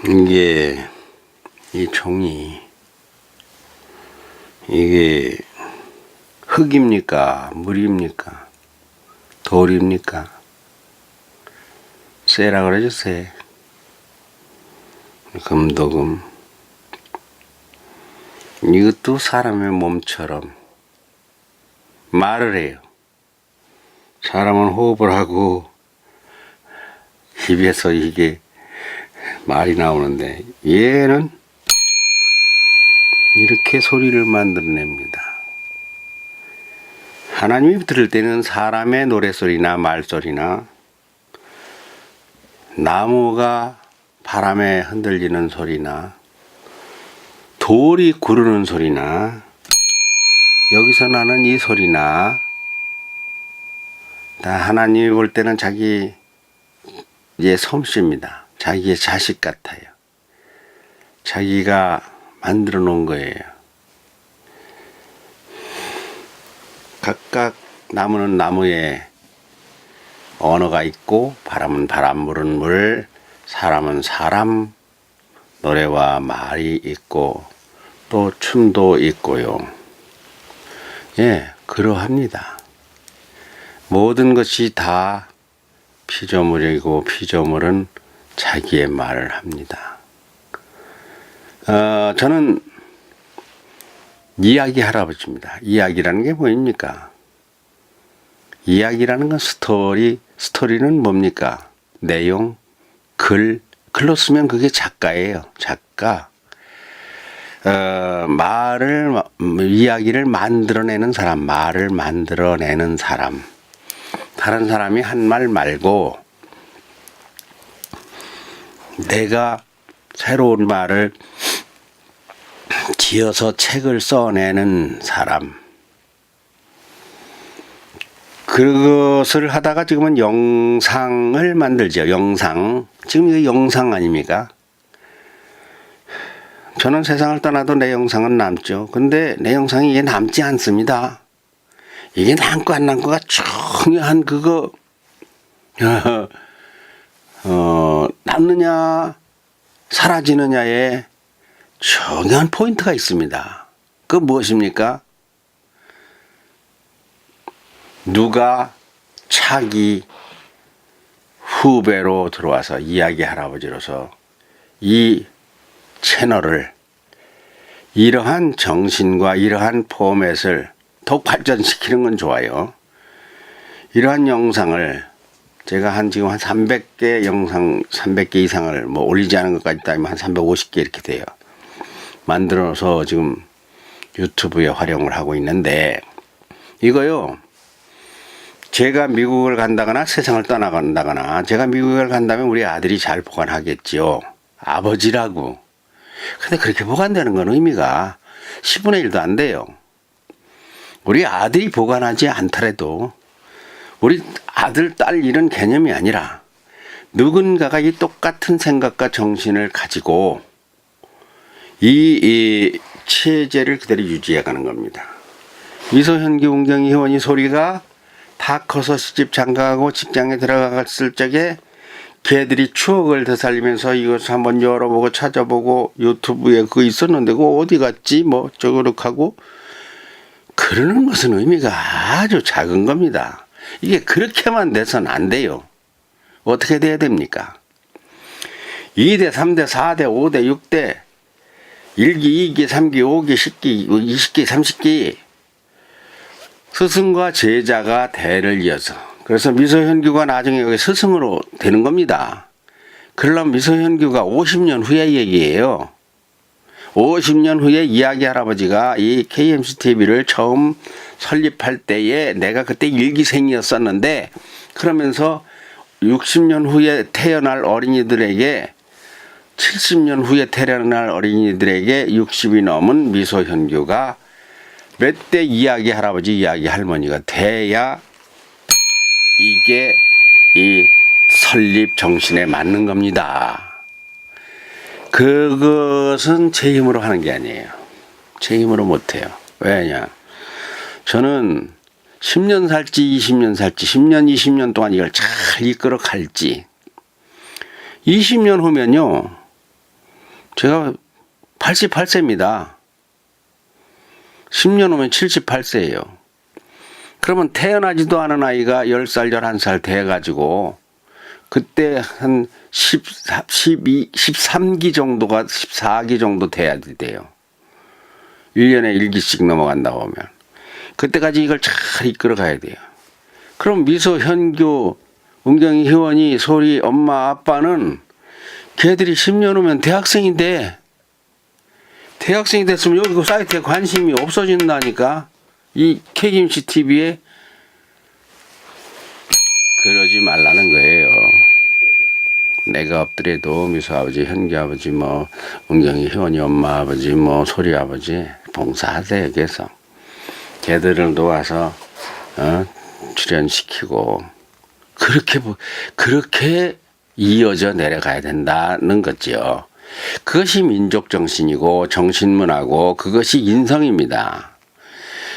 이게 이 종이 이게 흙입니까? 물입니까? 돌입니까? 쇠라 그러죠, 쇠. 금도금. 이것도 사람의 몸처럼 말을 해요. 사람은 호흡을 하고 입에서 이게 말이 나오는데 얘는 이렇게 소리를 만들어냅니다. 하나님이 들을 때는 사람의 노래소리나 말소리나 나무가 바람에 흔들리는 소리나 돌이 구르는 소리나 여기서 나는 이 소리나 다 하나님이 볼 때는 자기의 솜씨입니다. 자기의 자식 같아요. 자기가 만들어 놓은 거예요. 각각 나무는 나무에 언어가 있고 바람은 바람, 물은 물, 사람은 사람, 노래와 말이 있고 또 춤도 있고요. 예, 그러합니다. 모든 것이 다 피조물이고 피조물은 자기의 말을 합니다. 저는 이야기 할아버지입니다. 이야기라는 게 뭐입니까? 이야기라는 건 스토리는 뭡니까? 내용, 글로 쓰면 그게 작가예요. 작가. 이야기를 만들어내는 사람, 말을 만들어내는 사람. 다른 사람이 한 말 말고 내가 새로운 말을 지어서 책을 써내는 사람. 그것을 하다가 지금은 영상을 만들죠. 영상. 지금 이게 영상 아닙니까? 저는 세상을 떠나도 내 영상은 남죠. 근데 내 영상이 이게 남지 않습니다. 이게 남고 안 남고가 중요한 그거 남느냐 사라지느냐에 중요한 포인트가 있습니다. 그 무엇입니까? 누가 차기 후배로 들어와서 이야기 할아버지로서 이 채널을 이러한 정신과 이러한 포맷을 더욱 발전시키는 건 좋아요. 이러한 영상을 제가 지금 한 300개 영상, 300개 이상을 올리지 않은 것까지 따지면 한 350개 이렇게 돼요. 만들어서 지금 유튜브에 활용을 하고 있는데 이거요. 제가 미국을 간다거나 세상을 떠나간다거나 제가 미국을 간다면 우리 아들이 잘 보관하겠지요. 아버지라고. 근데 그렇게 보관되는 건 의미가 10분의 1도 안 돼요. 우리 아들이 보관하지 않더라도 우리 아들, 딸 이런 개념이 아니라 누군가가 이 똑같은 생각과 정신을 가지고 이 체제를 그대로 유지해 가는 겁니다. 미소현기 운경이 회원이 소리가 다 커서 시집 장가가고 직장에 들어갔을 적에 걔들이 추억을 되살리면서 이것을 한번 열어보고 찾아보고 유튜브에 그거 있었는데 그거 어디 갔지 저거룩 하고 그러는 것은 의미가 아주 작은 겁니다. 이게 그렇게만 돼서는 안 돼요. 어떻게 돼야 됩니까? 2대, 3대, 4대, 5대, 6대, 1기, 2기, 3기, 5기, 10기, 20기, 30기 스승과 제자가 대를 이어서 그래서 미소현규가 나중에 여기 스승으로 되는 겁니다. 그러려면 미소현규가 50년 후의 얘기예요. 50년 후에 이야기 할아버지가 이 KMCTV를 처음 설립할 때에 내가 그때 일기생이었었는데 그러면서 60년 후에 태어날 어린이들에게 70년 후에 태어날 어린이들에게 60이 넘은 미소현규가 몇 대 이야기 할아버지 이야기 할머니가 돼야 이게 이 설립 정신에 맞는 겁니다. 그것은 제 힘으로 하는 게 아니에요. 제 힘으로 못해요. 왜냐? 저는 10년 살지 20년 살지 10년 20년 동안 이걸 잘 이끌어 갈지 20년 후면요 제가 88세입니다. 10년 후면 78세예요. 그러면 태어나지도 않은 아이가 10살, 11살 돼가지고 그때 한 13기 정도가 14기 정도 돼야 돼요. 1년에 1기씩 넘어간다고 하면. 그때까지 이걸 잘 이끌어 가야 돼요. 그럼 미소, 현규, 은경이, 희원이, 소리, 엄마, 아빠는 걔들이 10년 후면 대학생인데 대학생이 됐으면 여기 그 사이트에 관심이 없어진다니까. 이 KMC TV에 그러지 말라는 거예요. 내가 없더라도 미소 아버지, 현기 아버지, 뭐 은경이, 희원이 엄마 아버지, 뭐 소리 아버지 봉사하세요. 계속 걔들을 도와서 출연시키고 그렇게 이어져 내려가야 된다는 거죠. 그것이 민족 정신이고 정신문화고 그것이 인성입니다.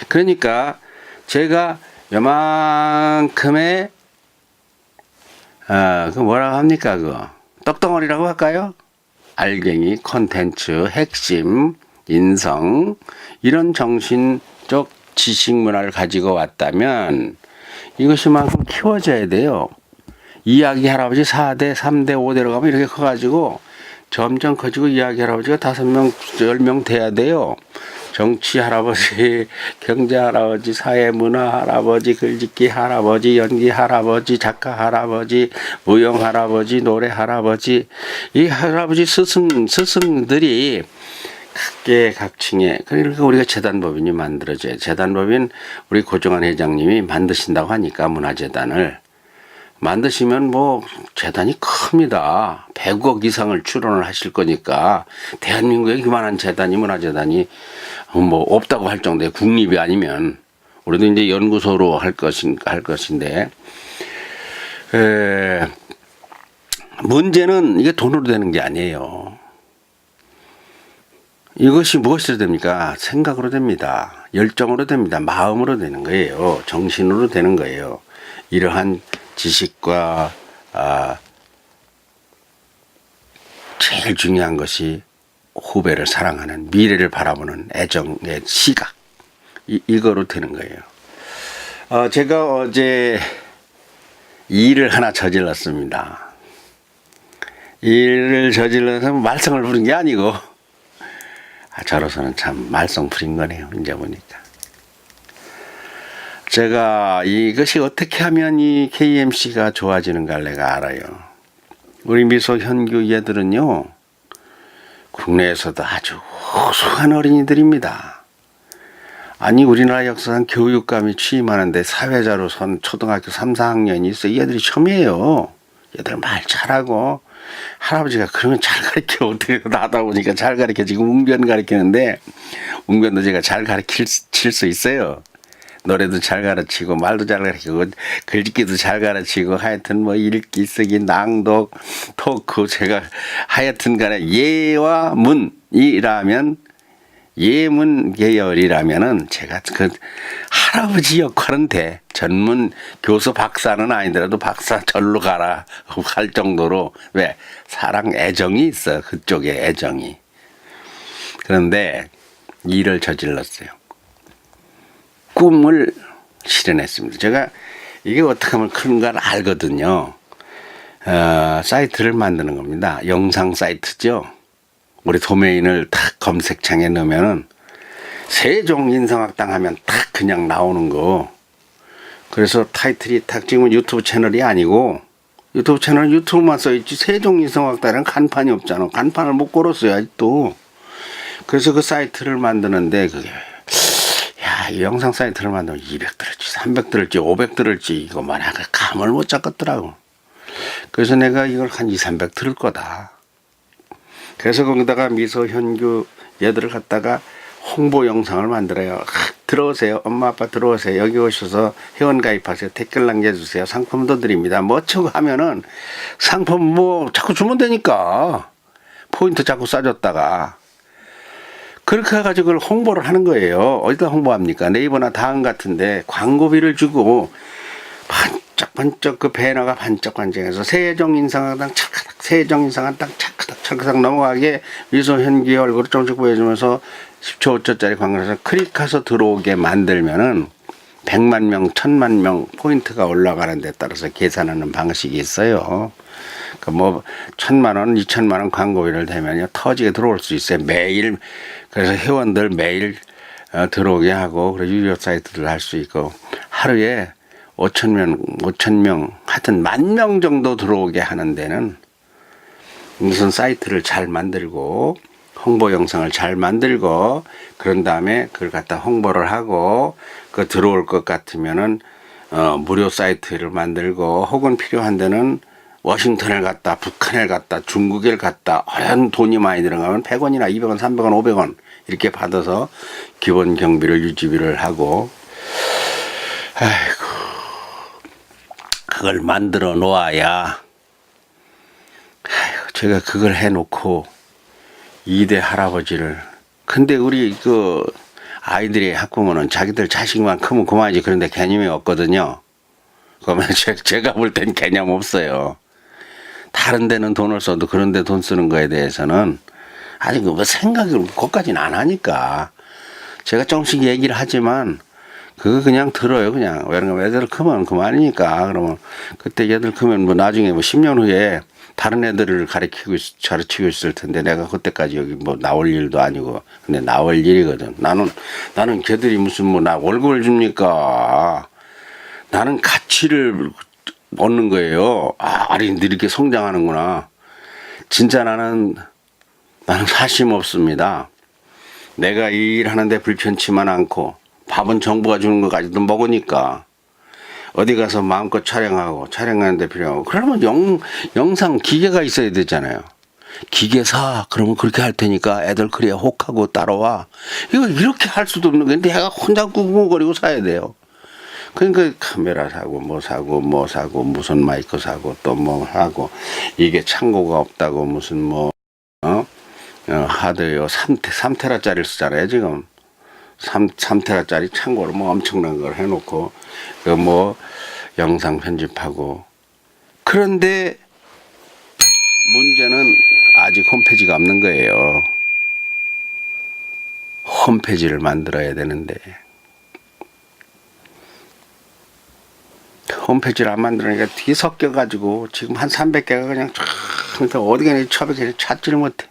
그러니까 제가 요만큼의 그 뭐라고 합니까? 그거 떡덩어리라고 할까요? 알갱이 콘텐츠 핵심 인성 이런 정신적 지식 문화를 가지고 왔다면 이것이만큼 키워져야 돼요. 이야기 할아버지 4대, 3대, 5대로 가면 이렇게 커가지고 점점 커지고 이야기 할아버지가 5명, 10명 돼야 돼요. 정치 할아버지, 경제 할아버지, 사회 문화 할아버지, 글짓기 할아버지, 연기 할아버지, 작가 할아버지, 무용 할아버지, 노래 할아버지, 이 할아버지 스승들이 각계각층에 그러니까 우리가 재단법인이 만들어져요. 재단법인 우리 고종환 회장님이 만드신다고 하니까 문화재단을 만드시면 뭐 재단이 큽니다. 100억 이상을 출원을 하실 거니까 대한민국에 그만한 재단이 문화재단이 뭐 없다고 할 정도의 국립이 아니면 우리도 이제 연구소로 할 것인데 문제는 이게 돈으로 되는 게 아니에요. 이것이 무엇으로 됩니까? 생각으로 됩니다. 열정으로 됩니다. 마음으로 되는 거예요. 정신으로 되는 거예요. 이러한 지식과 제일 중요한 것이 후배를 사랑하는 미래를 바라보는 애정의 시각 이거로 되는 거예요. 제가 어제 일을 하나 저질렀습니다. 일을 저질러서 말썽을 부린 게 아니고 저로서는 참 말썽 부린 거네요. 이제 보니까. 제가 이것이 어떻게 하면 이 KMC가 좋아지는가 내가 알아요. 우리 미소 현규 얘들은요. 국내에서도 아주 우수한 어린이들입니다. 아니 우리나라 역사상 교육감이 취임하는데 사회자로선 초등학교 3, 4학년이 있어. 얘들이 처음이에요. 얘들 말 잘하고 할아버지가 그러면 잘 가르쳐. 어떻게 나다 보니까 잘 가르쳐. 지금 웅변 가르치는데 웅변도 제가 잘 가르칠 수 있어요. 노래도 잘 가르치고 말도 잘 가르치고 글짓기도 잘 가르치고 하여튼 뭐 읽기 쓰기 낭독 토크 제가 하여튼 간에 예와 문이라면 예문 계열이라면은 제가 그 할아버지 역할은 돼. 전문 교수 박사는 아니더라도 박사 절로 가라 할 정도로 왜 사랑 애정이 있어. 그쪽에 애정이. 그런데 일을 저질렀어요. 꿈을 실현했습니다. 제가 이게 어떻게 하면 큰가를 알거든요. 사이트를 만드는 겁니다. 영상 사이트죠. 우리 도메인을 탁 검색창에 넣으면은 세종인성학당 하면 탁 그냥 나오는 거. 그래서 타이틀이 탁 지금은 유튜브 채널이 아니고 유튜브 채널은 유튜브만 써있지 세종인성학당에는 간판이 없잖아. 간판을 못 걸었어요 아직도. 그래서 그 사이트를 만드는데 그게 이 영상 사이트를 만들면 200 들을지 300 들을지 500 들을지 이거 만약에 감을 못 잡겠더라고. 그래서 내가 이걸 한 2, 300 들을 거다. 그래서 거기다가 미소 현규 얘들을 갖다가 홍보 영상을 만들어요. 들어오세요. 엄마 아빠 들어오세요. 여기 오셔서 회원 가입하세요. 댓글 남겨주세요. 상품도 드립니다. 뭐 어쩌고 하면은 상품 뭐 자꾸 주면 되니까 포인트 자꾸 싸줬다가 그렇게 해가지고 그걸 홍보를 하는 거예요. 어디다 홍보합니까? 네이버나 다음 같은데 광고비를 주고 번쩍번쩍 그 배너가 반짝반짝해서 세종인상당 차크닥 세종인상당 차크닥 넘어가게 미소 현기 얼굴을 조금씩 보여주면서 10초 5초짜리 광고에서 클릭해서 들어오게 만들면은 100만 명, 1000만 명 포인트가 올라가는 데 따라서 계산하는 방식이 있어요. 그 뭐 1000만 원, 2000만 원 광고비를 대면요 터지게 들어올 수 있어요. 매일. 그래서 회원들 매일 들어오게 하고 그리고 유료 사이트들 할 수 있고 하루에 5,000명 하여튼 10,000명 정도 들어오게 하는 데는 무슨 사이트를 잘 만들고 홍보 영상을 잘 만들고 그런 다음에 그걸 갖다 홍보를 하고 그 들어올 것 같으면은 무료 사이트를 만들고 혹은 필요한 데는 워싱턴을 갔다 북한을 갔다 중국을 갔다 하얀 돈이 많이 들어가면 100원이나 200원 300원 500원 이렇게 받아서 기본 경비를 유지비를 하고 아이고 그걸 만들어 놓아야 아이고 제가 그걸 해놓고 2대 할아버지를 근데 우리 그 아이들이 학부모는 자기들 자식만 크면 그만이지 그런데 개념이 없거든요. 그러면 제가 볼 땐 개념 없어요. 다른 데는 돈을 써도 그런 데 돈 쓰는 거에 대해서는 아직 뭐 생각을 그것까지는 안 하니까 제가 조금씩 얘기를 하지만 그거 그냥 들어요. 그냥 왜냐면 애들 크면 그만이니까 그러면 그때 애들 크면 뭐 나중에 뭐 10년 후에 다른 애들을 가르치고 있을 텐데 내가 그때까지 여기 뭐 나올 일도 아니고 근데 나올 일이거든. 나는 걔들이 무슨 뭐 나 월급을 줍니까? 나는 가치를 얻는 거예요. 어린이들이 이렇게 성장하는구나. 진짜 나는 사심 없습니다. 내가 이 일 하는데 불편치만 않고 밥은 정부가 주는 것까지도 먹으니까 어디 가서 마음껏 촬영하는데 필요하고 그러면 영상 기계가 있어야 되잖아요. 기계 사 그러면 그렇게 할 테니까 애들 그래야 혹하고 따라와. 이거 이렇게 할 수도 없는 건데 내가 혼자 꿍꿍거리고 사야 돼요. 그러니까 카메라 사고 뭐 사고 무슨 마이크 사고 또 뭐 하고 이게 창고가 없다고 무슨 뭐 하드웨어 3테라짜리를 쓰잖아요 지금 3테라짜리 창고로 뭐 엄청난 걸 해놓고 그 뭐 영상 편집하고 그런데 문제는 아직 홈페이지가 없는 거예요. 홈페이지를 만들어야 되는데 홈페이지를 안 만들으니까 뒤에 섞여가지고 지금 한 300개가 그냥 쫙 어디 가냐 처박혀 찾지를 못해.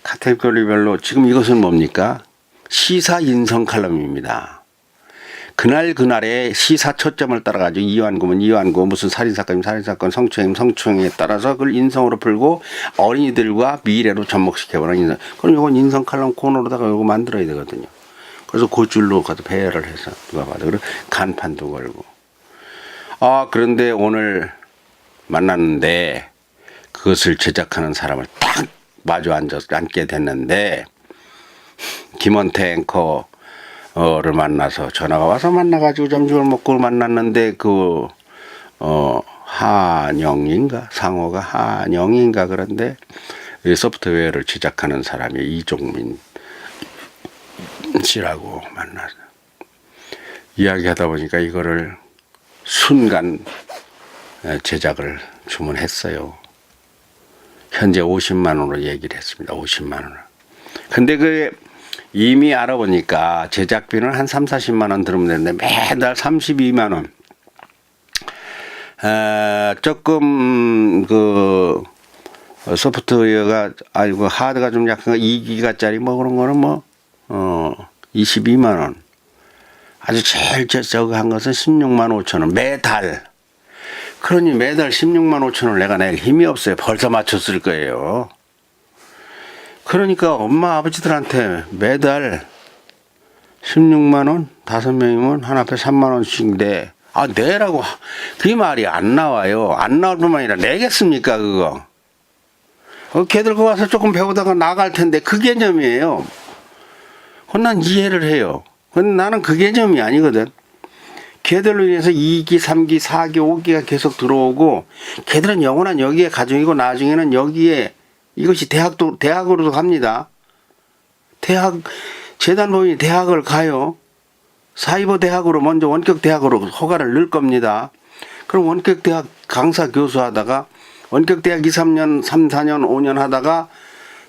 카테고리별로 지금 이것은 뭡니까? 시사 인성 칼럼입니다. 그날의 시사 초점을 따라가지고 이완구면 이완구 무슨 살인사건이면 살인사건 성추행이면 성추행에 따라서 그걸 인성으로 풀고 어린이들과 미래로 접목시켜보는 인성. 그럼 이건 인성 칼럼 코너로다가 이거 만들어야 되거든요. 그래서 그 줄로 가서 배열을 해서 누가 봐도 그리고 간판도 걸고 그런데 오늘 만났는데 그것을 제작하는 사람을 딱 마주 앉게 됐는데 김원태 앵커를 만나서 전화가 와서 만나가지고 점심을 먹고 만났는데 한영인가 상호가 한영인가 그런데 이 소프트웨어를 제작하는 사람이 이종민 씨라고 만나서 이야기하다 보니까 이거를 순간 제작을 주문했어요. 현재 50만 원으로 얘기를 했습니다. 50만 원을. 근데 그 이미 알아보니까 제작비는 한 3, 40만 원 들으면 되는데 매달 32만 원. 조금 그 소프트웨어가 아니고 하드가 좀 약한 거 2기가짜리 뭐 그런 거는 뭐 22만 원. 아주 제일 저거 한 것은 16만 5천 원 매달. 그러니 매달 16만 5천 원을 내가 낼 힘이 없어요. 벌써 맞췄을 거예요. 그러니까 엄마 아버지들한테 매달 16만 원 5명이면 한 앞에 3만 원씩인데 내라고 그 말이 안 나와요. 안 나올 뿐만 아니라 내겠습니까 그거. 걔들 거 와서 조금 배우다가 나갈 텐데 그 개념이에요. 난 이해를 해요. 근데 나는 그 개념이 아니거든. 걔들로 인해서 2기, 3기, 4기, 5기가 계속 들어오고 걔들은 영원한 여기에 가정이고 나중에는 여기에 이것이 대학으로도 갑니다. 재단법인이 대학을 가요. 사이버 대학으로 먼저 원격 대학으로 허가를 넣을 겁니다. 그럼 원격대학 강사 교수 하다가 원격대학 2, 3년, 3, 4년, 5년 하다가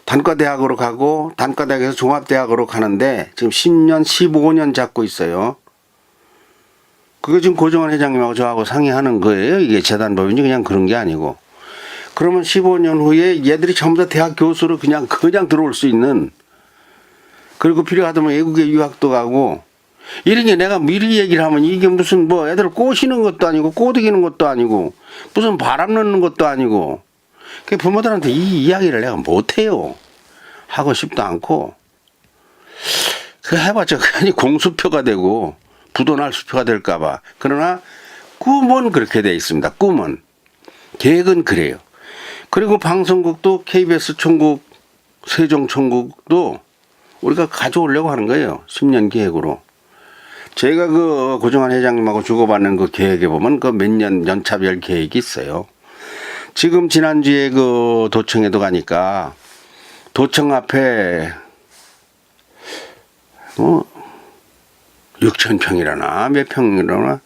단과대학으로 가고 단과대학에서 종합대학으로 가는데 지금 10년, 15년 잡고 있어요. 그게 지금 고정원 회장님하고 저하고 상의하는 거예요. 이게 재단법인지 그냥 그런 게 아니고. 그러면 15년 후에 얘들이 전부 다 대학 교수로 그냥 들어올 수 있는, 그리고 필요하다면 외국에 유학도 가고, 이런 게 내가 미리 얘기를 하면 이게 무슨 뭐 애들 꼬시는 것도 아니고 꼬드기는 것도 아니고 무슨 바람 넣는 것도 아니고, 그 부모들한테 이 이야기를 내가 못해요. 하고 싶도 않고. 그 해봤자 괜히 공수표가 되고 부도날 수표가 될까봐. 그러나 꿈은 그렇게 돼 있습니다. 꿈은. 계획은 그래요. 그리고 방송국도 KBS 총국, 세종 총국도 우리가 가져오려고 하는 거예요. 10년 계획으로. 제가 그 고정환 회장님하고 주고받는 그 계획에 보면 그 몇 년 연차별 계획이 있어요. 지금 지난주에 그 도청에도 가니까 도청 앞에 6,000평이라나 몇 평이라나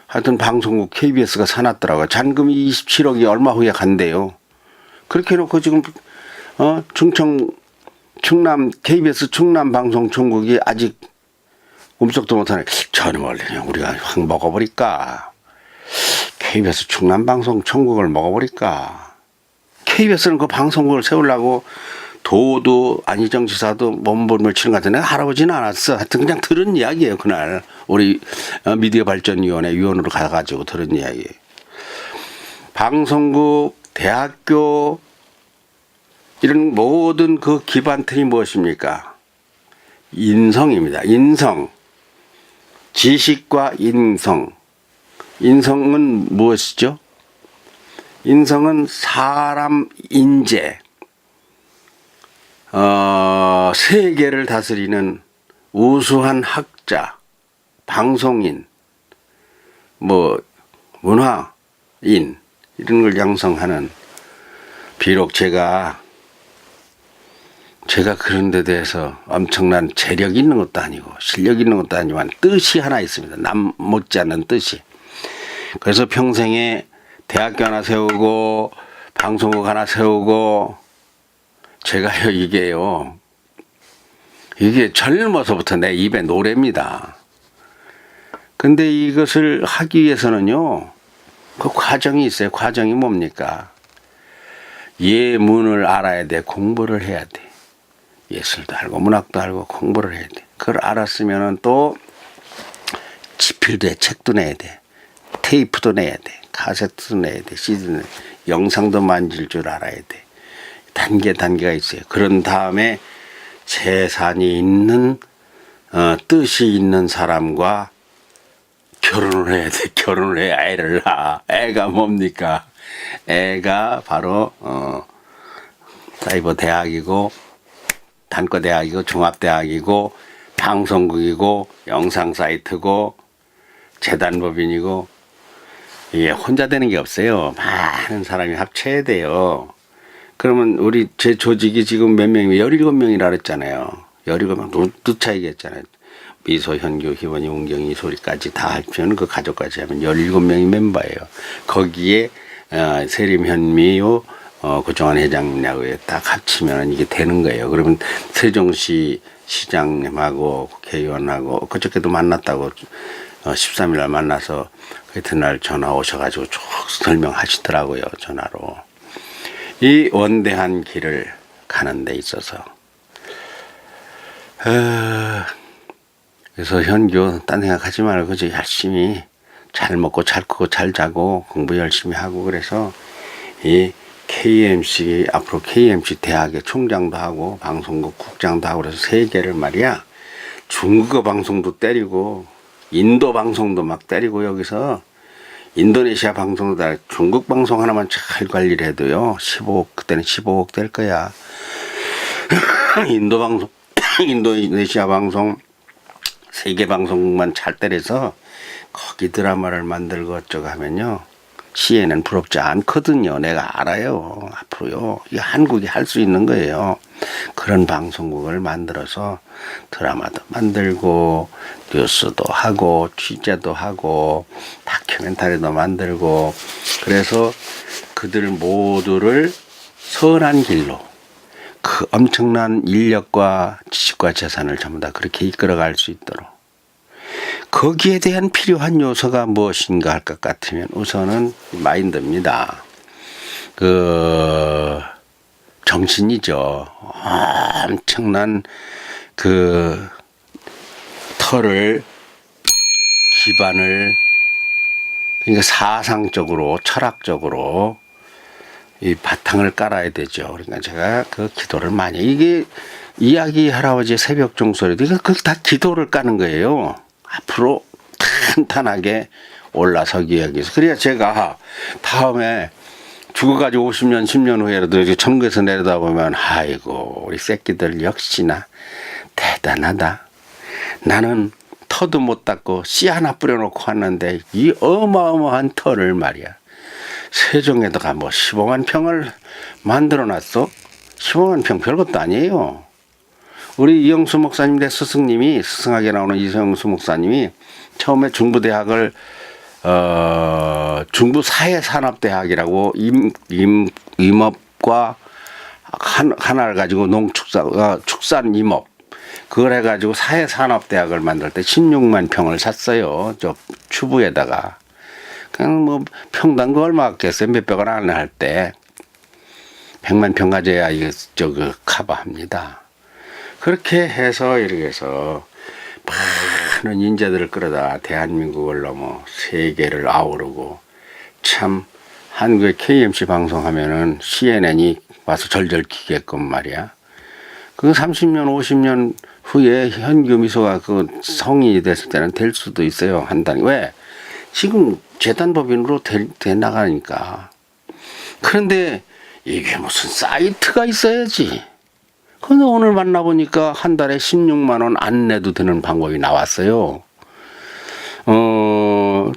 하여튼 방송국 KBS가 사놨더라고요. 잔금이 27억이 얼마 후에 간대요. 그렇게 해놓고 지금 충남 KBS 충남방송총국이 아직 움쩍도 못하네. 저놈을 그냥 우리가 확 먹어버릴까. KBS 충남방송총국을 먹어버릴까. KBS는 그 방송국을 세우려고 도도 안희정 지사도 몸부림을 치는 것 같은데 할아버지는 않았어. 하여튼 그냥 들은 이야기예요. 그날 우리 미디어 발전위원회 위원으로 가가지고 들은 이야기. 방송국, 대학교 이런 모든 그 기반틀이 무엇입니까? 인성입니다. 인성. 지식과 인성. 인성은 무엇이죠? 인성은 사람 인재. 세계를 다스리는 우수한 학자, 방송인, 문화인 이런 걸 양성하는. 비록 제가 그런 데 대해서 엄청난 재력이 있는 것도 아니고 실력이 있는 것도 아니지만 뜻이 하나 있습니다. 남 못지않는 뜻이. 그래서 평생에 대학교 하나 세우고 방송국 하나 세우고 제가요 이게 젊어서부터 내 입에 노래입니다. 근데 이것을 하기 위해서는요 그 과정이 있어요. 과정이 뭡니까? 예문을 알아야 돼. 공부를 해야 돼. 예술도 알고 문학도 알고 공부를 해야 돼. 그걸 알았으면은 또 지필도 해. 책도 내야 돼. 테이프도 내야 돼. 카세트도 내야 돼. CD도 내야 돼. 영상도 만질 줄 알아야 돼. 단계가 있어요. 그런 다음에 재산이 있는 뜻이 있는 사람과 결혼을 해야 돼. 결혼을 해야 애를 낳아. 애가 뭡니까? 애가 바로 사이버 대학이고 단과 대학이고 종합대학이고 방송국이고 영상 사이트고 재단법인이고. 이게 혼자 되는 게 없어요. 많은 사람이 합쳐야 돼요. 그러면 제 조직이 지금 몇 명이면 17명이라 그랬잖아요. 17명 누차 얘기했잖아요. 미소, 현규, 희원이, 운경이, 소리까지 다 합치면 그 가족까지 하면 17명이 멤버예요. 거기에 세림, 현미요, 고정환 회장님하고 딱 합치면 이게 되는 거예요. 그러면 세종시 시장님하고 국회의원하고 그저께도 만났다고 13일 날 만나서 그날 전화 오셔가지고 쭉 설명하시더라고요. 전화로. 이 원대한 길을 가는 데 있어서 그래서 현규 딴 생각하지 말고 열심히 잘 먹고 잘 크고 잘 자고 공부 열심히 하고. 그래서 이 KMC 앞으로 KMC 대학의 총장도 하고 방송국 국장도 하고 그래서 세계를 말이야 중국어 방송도 때리고 인도 방송도 막 때리고 여기서 인도네시아 방송도 다 중국 방송 하나만 잘 관리를 해도요 15억 그때는 15억 될 거야. 인도 방송 인도네시아 방송 세계 방송만 잘 때려서 거기 드라마를 만들고 어쩌고 하면요 CNN 부럽지 않거든요. 내가 알아요. 앞으로요. 이 한국이 할 수 있는 거예요. 그런 방송국을 만들어서 드라마도 만들고 뉴스도 하고 취재도 하고 다큐멘터리도 만들고 그래서 그들 모두를 선한 길로 그 엄청난 인력과 지식과 재산을 전부 다 그렇게 이끌어갈 수 있도록 거기에 대한 필요한 요소가 무엇인가 할 것 같으면 우선은 마인드입니다. 그 정신이죠. 엄청난 그 터를 기반을 그러니까 사상적으로 철학적으로 이 바탕을 깔아야 되죠. 그러니까 제가 그 기도를 많이 이게 이야기 할아버지 새벽 종소리도 이거 다 기도를 까는 거예요. 앞으로 탄탄하게 올라서기 위해서. 그래야 제가 다음에 죽어가지고 50년, 10년 후에라도 천국에서 내려다보면 아이고 우리 새끼들 역시나 대단하다. 나는 터도 못 닦고 씨 하나 뿌려놓고 왔는데 이 어마어마한 터를 말이야. 세종에다가 뭐 15만 평을 만들어놨어? 15만 평 별것도 아니에요. 우리 이영수 목사님 내 스승님이 스승하게 나오는 이영수 목사님이 처음에 중부대학을 중부사회산업대학이라고 임업과 하나를 가지고 축산 임업 그걸 해가지고 사회산업대학을 만들 때 16만 평을 샀어요. 저 추부에다가 그냥 뭐 평당 그 얼마 겠어요. 몇백원 안 할 때 100만 평 가져야 이게 그 커버합니다. 그렇게 해서 이렇게 해서 많은 인재들을 끌어다 대한민국을 넘어 세계를 아우르고 참 한국의 KMC 방송하면은 CNN이 와서 절절 기게끔 말이야. 그 30년 50년 후에 현규 미소가 그 성인이 됐을 때는 될 수도 있어요. 한다니 왜? 지금 재단법인으로 돼 나가니까. 그런데 이게 무슨 사이트가 있어야지. 근데 오늘 만나보니까 한 달에 16만 원 안 내도 되는 방법이 나왔어요.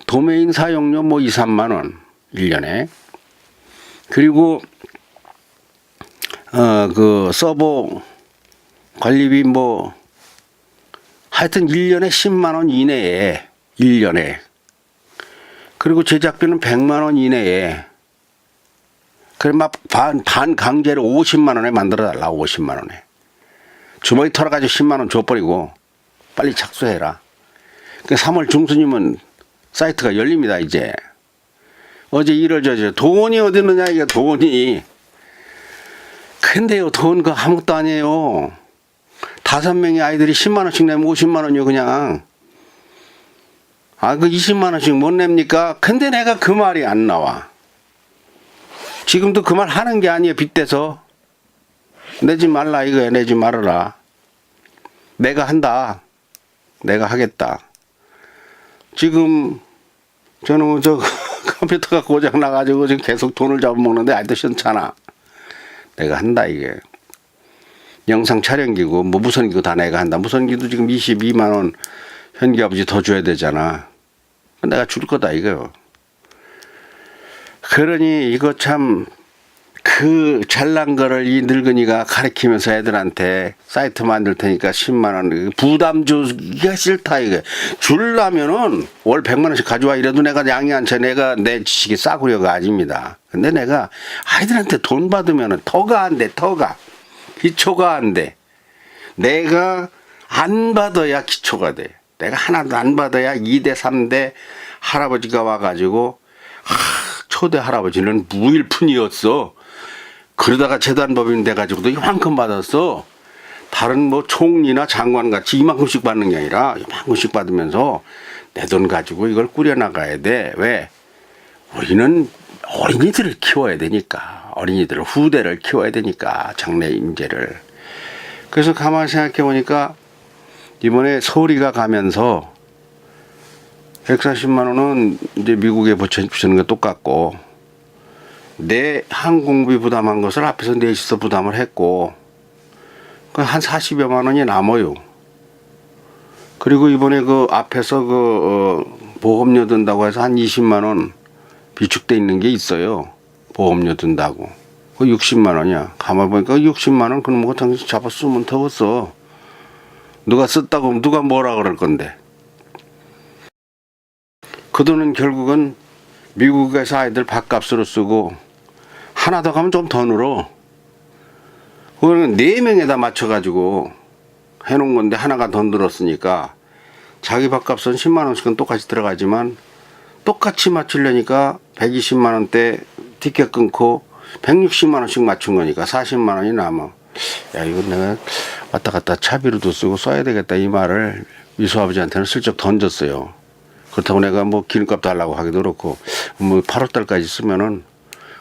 도메인 사용료 뭐 2, 3만 원 1년에. 그리고 그 서버 관리비 뭐 하여튼 1년에 10만 원 이내에 1년에. 그리고 제작비는 100만 원 이내에. 그래 막 반 강제로 50만 원에 만들어 달라. 50만 원에. 주머니 털어가지고 10만 원 줘버리고 빨리 착수해라. 그 3월 중순이면 사이트가 열립니다. 이제 어제 이러저러 돈이 어디 있느냐 이게 돈이. 근데요 돈 그 아무것도 아니에요. 5명의 아이들이 10만 원씩 내면 50만 원이요 그냥. 그 20만 원씩 못 냅니까? 근데 내가 그 말이 안 나와. 지금도 그 말 하는 게 아니에요. 빗대서 내지 말라 이거야. 내지 말아라. 내가 한다. 내가 하겠다. 지금 저는 저 컴퓨터가 고장 나가지고 지금 계속 돈을 잡아먹는데 아직도 시원찮아. 내가 한다 이게. 영상 촬영기고 뭐 무선기고 다 내가 한다. 무선기도 지금 22만 원 현기 아버지 더 줘야 되잖아. 내가 줄 거다 이거요. 그러니 이거 참 그 잘난 거를 이 늙은이가 가르치면서 애들한테 사이트 만들 테니까 10만 원 부담 주기가 싫다 이거. 줄라면은 월 100만 원씩 가져와 이래도 내가 양이 안 차. 내가 내 지식이 싸구려가 아닙니다. 근데 내가 아이들한테 돈 받으면은 터가 안 돼. 터가 기초가 안 돼. 내가 안 받아야 기초가 돼. 내가 하나도 안 받아야 2대 3대 할아버지가 와가지고 초대 할아버지는 무일푼이었어. 그러다가 재단법인 돼가지고도 이만큼 받았어. 다른 뭐 총리나 장관같이 이만큼씩 받는 게 아니라 이만큼씩 받으면서 내 돈 가지고 이걸 꾸려나가야 돼. 왜? 우리는 어린이들을 키워야 되니까. 어린이들을 후대를 키워야 되니까. 장래 인재를. 그래서 가만히 생각해 보니까 이번에 서울이가 가면서 140만 원은 이제 미국에 붙여주는 게 똑같고 내 항공비 부담한 것을 앞에서 넷이서 부담을 했고 한 40여만 원이 남아요. 그리고 이번에 그 앞에서 그 보험료 든다고 해서 한 20만 원 비축돼 있는 게 있어요. 보험료 든다고. 그 60만 원이야. 가만 보니까 60만 원 그럼 뭐 당신 잡아 쓰면 되겠어. 누가 썼다고 하면 누가 뭐라 그럴 건데. 그 돈은 결국은 미국에서 아이들 밥값으로 쓰고 하나 더 가면 좀 더 늘어. 그거는 4명에다 맞춰가지고 해놓은 건데 하나가 더 늘었으니까 자기 밥값은 10만 원씩은 똑같이 들어가지만 똑같이 맞추려니까 120만 원대 티켓 끊고 160만 원씩 맞춘 거니까 40만 원이 남아. 야, 이거 내가 왔다 갔다 차비로도 쓰고 써야 되겠다 이 말을 미수 아버지한테는 슬쩍 던졌어요. 그렇다고 내가 뭐 기름값 달라고 하기도 그렇고 뭐 8월 달까지 쓰면은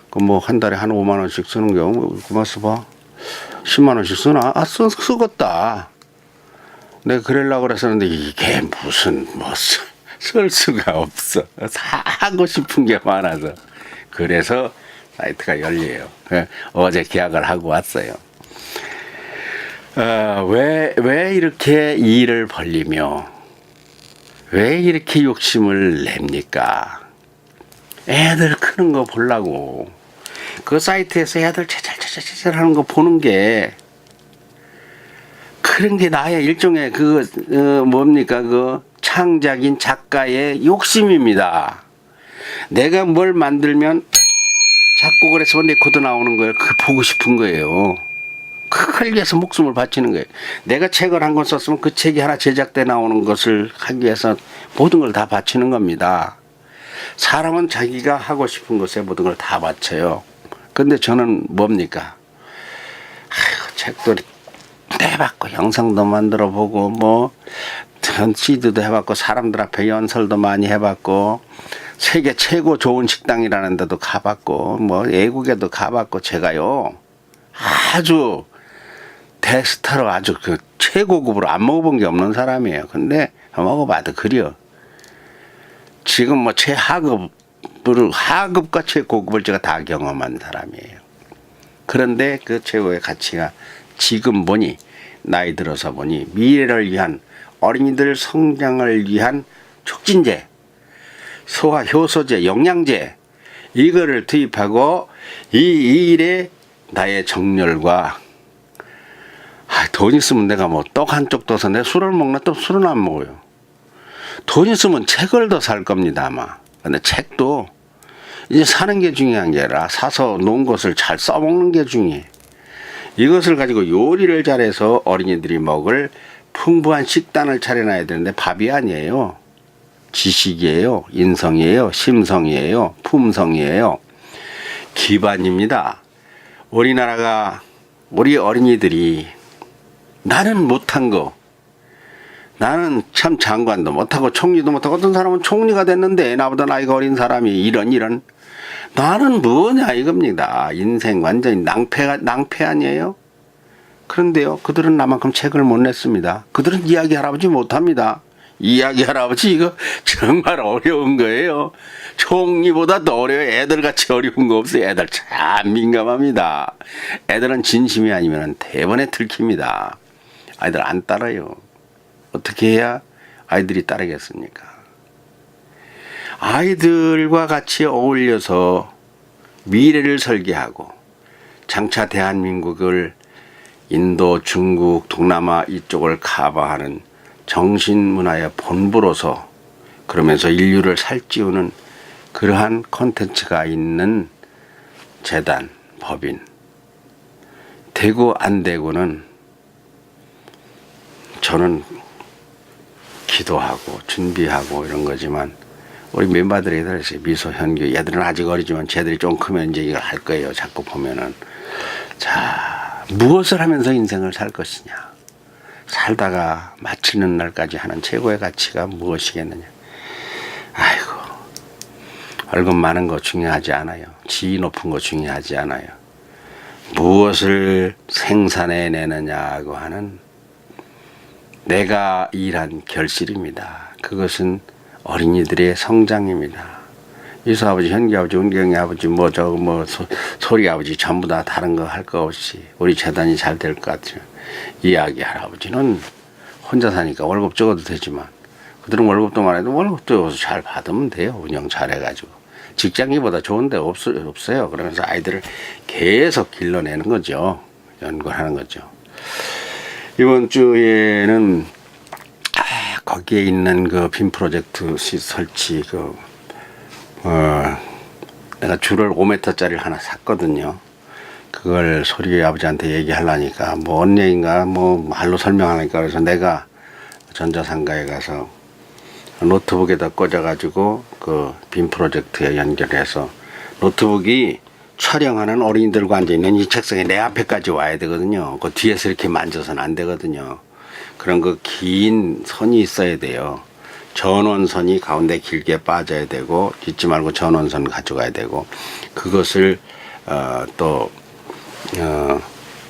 그 뭐 한 달에 한 5만 원씩 쓰는 경우 그만 써봐. 10만 원씩 쓰나? 아, 쓰겄다. 내가 그러려고 그랬었는데 이게 무슨 뭐 쓸 수가 없어. 하고 싶은 게 많아서. 그래서 사이트가 열려요. 어제 계약을 하고 왔어요. 왜 이렇게 일을 벌리며 왜 이렇게 욕심을 냅니까? 애들 크는 거 보려고. 그 사이트에서 애들 채찰 하는 거 보는 게 그런 게 나의 일종의 뭡니까? 그 창작인 작가의 욕심입니다. 내가 뭘 만들면 작곡을 해서 레코드 나오는 거예요. 그게 보고 싶은 거예요. 그걸 위해서 목숨을 바치는 거예요. 내가 책을 한 권 썼으면 그 책이 하나 제작돼 나오는 것을 하기 위해서 모든 걸 다 바치는 겁니다. 사람은 자기가 하고 싶은 것에 모든 걸 다 바쳐요. 근데 저는 뭡니까? 책도 해봤고 영상도 만들어 보고 뭐 CD도 해봤고 사람들 앞에 연설도 많이 해봤고 세계 최고 좋은 식당이라는 데도 가봤고 뭐 외국에도 가봤고 제가요 아주 대스타로 아주 그 최고급으로 안 먹어본 게 없는 사람이에요. 근데 먹어봐도 그려. 지금 뭐 하급과 최고급을 제가 다 경험한 사람이에요. 그런데 그 최고의 가치가 지금 보니 나이 들어서 보니 미래를 위한 어린이들 성장을 위한 촉진제, 소화 효소제, 영양제 이거를 투입하고 이 일에 나의 정열과 돈 있으면 내가 뭐 떡 한 쪽 떠서 내 술을 먹나 또 술은 안 먹어요. 돈 있으면 책을 더 살 겁니다 아마. 근데 책도 이제 사는 게 중요한 게 아니라 사서 놓은 것을 잘 써먹는 게 중요해. 이것을 가지고 요리를 잘해서 어린이들이 먹을 풍부한 식단을 차려놔야 되는데 밥이 아니에요. 지식이에요. 인성이에요. 심성이에요. 품성이에요. 기반입니다. 우리나라가 우리 어린이들이 나는 못한 거 나는 참 장관도 못하고 총리도 못하고 어떤 사람은 총리가 됐는데 나보다 나이가 어린 사람이 이런 나는 뭐냐 이겁니다. 인생 완전히 낭패 아니에요? 그런데요 그들은 나만큼 책을 못 냈습니다. 그들은 이야기 할아버지 못합니다. 이야기 할아버지 이거 정말 어려운 거예요. 총리보다 더 어려워요. 애들같이 어려운 거 없어요. 애들 참 민감합니다. 애들은 진심이 아니면 대번에 들킵니다. 아이들 안 따라요. 어떻게 해야 아이들이 따르겠습니까? 아이들과 같이 어울려서 미래를 설계하고 장차 대한민국을 인도, 중국, 동남아 이쪽을 커버하는 정신문화의 본부로서 그러면서 인류를 살찌우는 그러한 콘텐츠가 있는 재단, 법인 되고 안 되고는 저는 기도하고 준비하고 이런 거지만 우리 멤버들이 그랬어요. 미소, 현규 얘들은 아직 어리지만 쟤들이 좀 크면 이제 이걸 할 거예요. 자꾸 보면은 자 무엇을 하면서 인생을 살 것이냐 살다가 마치는 날까지 하는 최고의 가치가 무엇이겠느냐. 아이고 월급 많은 거 중요하지 않아요. 지위 높은 거 중요하지 않아요. 무엇을 생산해내느냐고 하는 내가 일한 결실입니다. 그것은 어린이들의 성장입니다. 미수 아버지, 현기 아버지, 은경이 아버지, 소리 아버지 전부 다 다른 거 할 거 없이 우리 재단이 잘 될 것 같아요. 이야기 할아버지는 혼자 사니까 월급 적어도 되지만 그들은 월급도 많아도 월급도 잘 받으면 돼요. 운영 잘해가지고 직장인보다 좋은 데 없어요. 그러면서 아이들을 계속 길러내는 거죠. 연구를 하는 거죠. 이번 주에는 거기에 있는 그 빔 프로젝트 설치 내가 줄을 5m짜리를 하나 샀거든요. 그걸 소리 아버지한테 얘기하려니까 뭐 언니인가 뭐 말로 설명하니까 그래서 내가 전자상가에 가서 노트북에다 꽂아가지고 그 빔 프로젝트에 연결해서 노트북이 촬영하는 어린이들과 앉아있는 이 책상에 내 앞에까지 와야 되거든요. 그 뒤에서 이렇게 만져서는 안 되거든요. 그런 그 긴 선이 있어야 돼요. 전원선이 가운데 길게 빠져야 되고 잊지 말고 전원선 가져가야 되고 그것을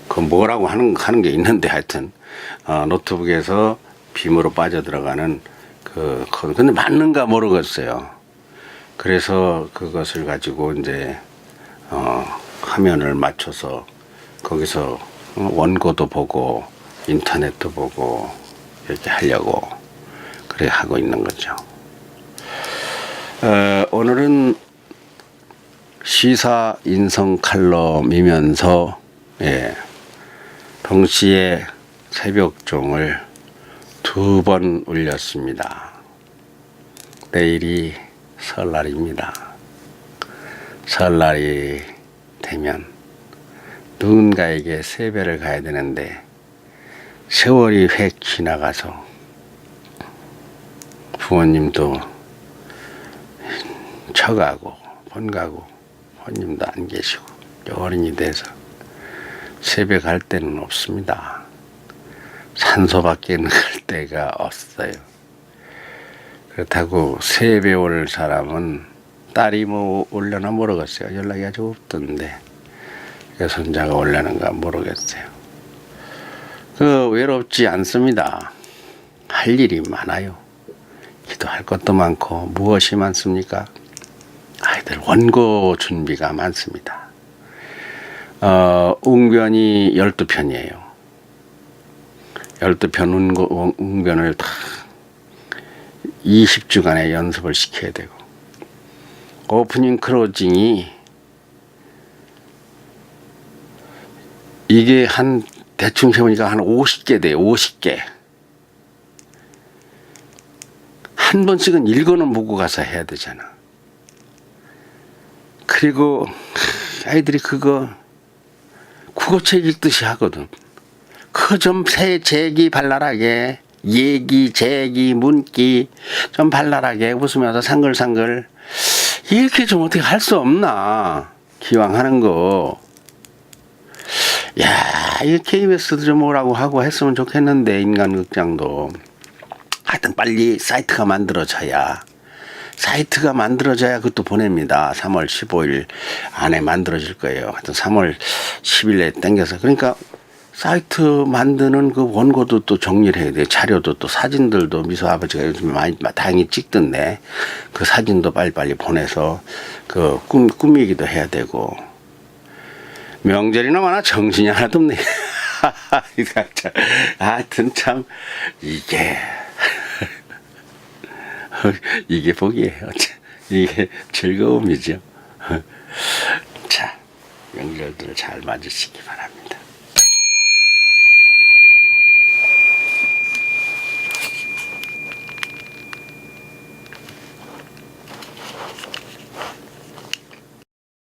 그 뭐라고 하는 게 있는데 하여튼 노트북에서 빔으로 빠져 들어가는 근데 맞는가 모르겠어요. 그래서 그것을 가지고 이제 화면을 맞춰서 거기서 원고도 보고 인터넷도 보고 이렇게 하려고 그래 하고 있는 거죠. 오늘은 시사 인성 칼럼이면서 동시에 새벽종을 2번 울렸습니다. 내일이 설날입니다. 설날이 되면 누군가에게 세배를 가야 되는데 세월이 획 지나가서 부모님도 처가고 본가고 부모님도 안 계시고 어른이 돼서 세배 갈 데는 없습니다. 산소밖에 갈 데가 없어요. 그렇다고 세배 올 사람은 딸이 뭐 올려나 모르겠어요. 연락이 아주 없던데 손자가 올려는가 모르겠어요. 외롭지 않습니다. 할 일이 많아요. 기도할 것도 많고 무엇이 많습니까? 아이들 원고 준비가 많습니다. 웅변이 12편이에요. 12편 웅변을 다 20주간의 연습을 시켜야 되고 오프닝 클로징이 이게 한 대충 세보니까 한 50개 돼요. 50개. 한 번씩은 읽어는 보고 가서 해야 되잖아. 그리고 아이들이 그거 국어책 읽듯이 하거든. 그거 좀 재기 발랄하게 얘기, 재기, 문기 좀 발랄하게 웃으면서 상글상글 이렇게 좀 어떻게 할 수 없나. 기왕 하는 거. 야, 이 KBS도 좀 오라고 하고 했으면 좋겠는데 인간극장도. 하여튼 빨리 사이트가 만들어져야 그것도 보냅니다. 3월 15일 안에 만들어질 거예요. 하여튼 3월 10일에 땡겨서 그러니까 사이트 만드는 그 원고도 또 정리를 해야 돼. 자료도 또 사진들도 미소 아버지가 요즘 많이 다행히 찍던데 그 사진도 빨리빨리 보내서 그 꾸미기도 해야 되고 명절이나 마나 정신이 하나도 없네. 하여튼 참 이게 복이에요. 이게 즐거움이죠. 자, 명절들 잘 맞으시기 바랍니다.